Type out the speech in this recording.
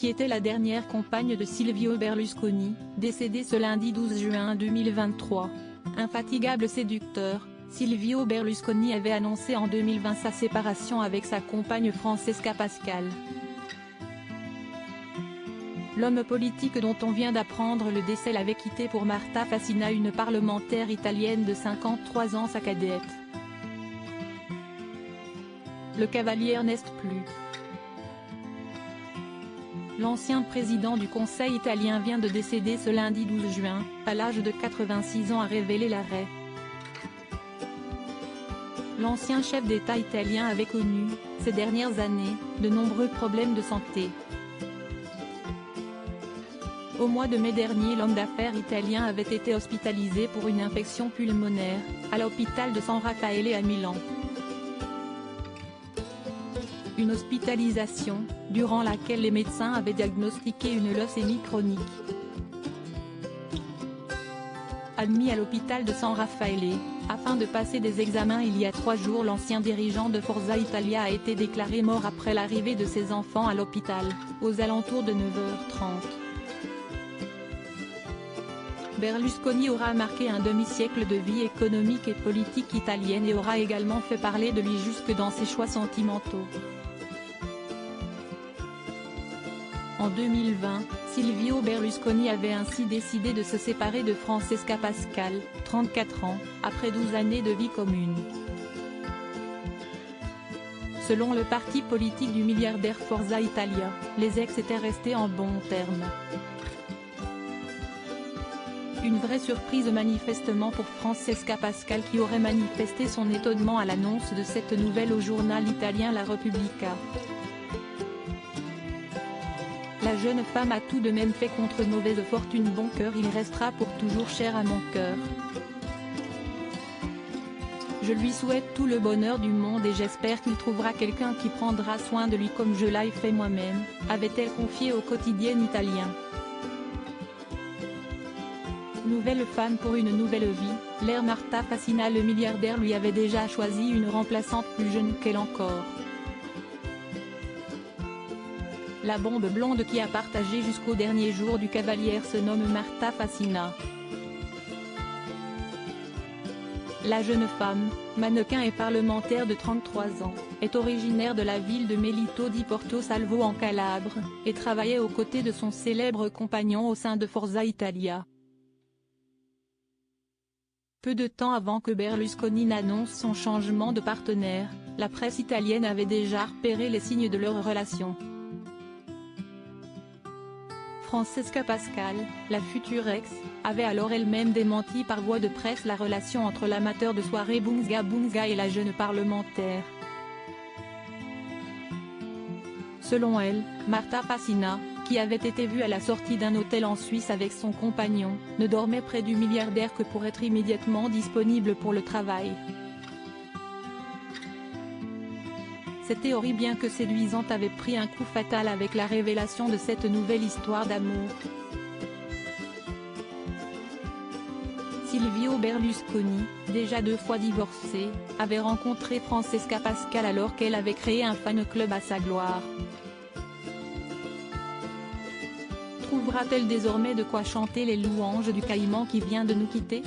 qui était la dernière compagne de Silvio Berlusconi, décédée ce lundi 12 juin 2023. Infatigable séducteur, Silvio Berlusconi avait annoncé en 2020 sa séparation avec sa compagne Francesca Pascal. L'homme politique dont on vient d'apprendre le décès l'avait quitté pour Marta Fasina, une parlementaire italienne de 53 ans, sa cadette. Le cavalier n'est plus. L'ancien président du Conseil italien vient de décéder ce lundi 12 juin, à l'âge de 86 ans, a révélé l'arrêt. L'ancien chef d'État italien avait connu, ces dernières années, de nombreux problèmes de santé. Au mois de mai dernier, l'homme d'affaires italien avait été hospitalisé pour une infection pulmonaire, à l'hôpital de San Raffaele à Milan. Une hospitalisation, durant laquelle les médecins avaient diagnostiqué une leucémie chronique. Admis à l'hôpital de San Raffaele, afin de passer des examens il y a 3 jours, l'ancien dirigeant de Forza Italia a été déclaré mort après l'arrivée de ses enfants à l'hôpital, aux alentours de 9h30. Berlusconi aura marqué un demi-siècle de vie économique et politique italienne et aura également fait parler de lui jusque dans ses choix sentimentaux. En 2020, Silvio Berlusconi avait ainsi décidé de se séparer de Francesca Pascal, 34 ans, après 12 années de vie commune. Selon le parti politique du milliardaire Forza Italia, les ex étaient restés en bons termes. Une vraie surprise manifestement pour Francesca Pascal, qui aurait manifesté son étonnement à l'annonce de cette nouvelle au journal italien La Repubblica. La jeune femme a tout de même fait contre mauvaise fortune bon cœur, il restera pour toujours cher à mon cœur. Je lui souhaite tout le bonheur du monde et j'espère qu'il trouvera quelqu'un qui prendra soin de lui comme je l'ai fait moi-même, avait-elle confié au quotidien italien. Nouvelle femme pour une nouvelle vie, l'ère Marta Fasina. Le milliardaire lui avait déjà choisi une remplaçante plus jeune qu'elle encore. La bombe blonde qui a partagé jusqu'au dernier jour du cavalier se nomme Marta Fasina. La jeune femme, mannequin et parlementaire de 33 ans, est originaire de la ville de Melito di Porto Salvo en Calabre, et travaillait aux côtés de son célèbre compagnon au sein de Forza Italia. Peu de temps avant que Berlusconi n'annonce son changement de partenaire, la presse italienne avait déjà repéré les signes de leur relation. Francesca Pascal, la future ex, avait alors elle-même démenti par voie de presse la relation entre l'amateur de soirée Bunga Bunga et la jeune parlementaire. Selon elle, Marta Fasina, qui avait été vue à la sortie d'un hôtel en Suisse avec son compagnon, ne dormait près du milliardaire que pour être immédiatement disponible pour le travail. Cette théorie, bien que séduisante, avait pris un coup fatal avec la révélation de cette nouvelle histoire d'amour. Silvio Berlusconi, déjà 2 fois divorcé, avait rencontré Francesca Pascal alors qu'elle avait créé un fan club à sa gloire. Trouvera-t-elle désormais de quoi chanter les louanges du caïman qui vient de nous quitter ?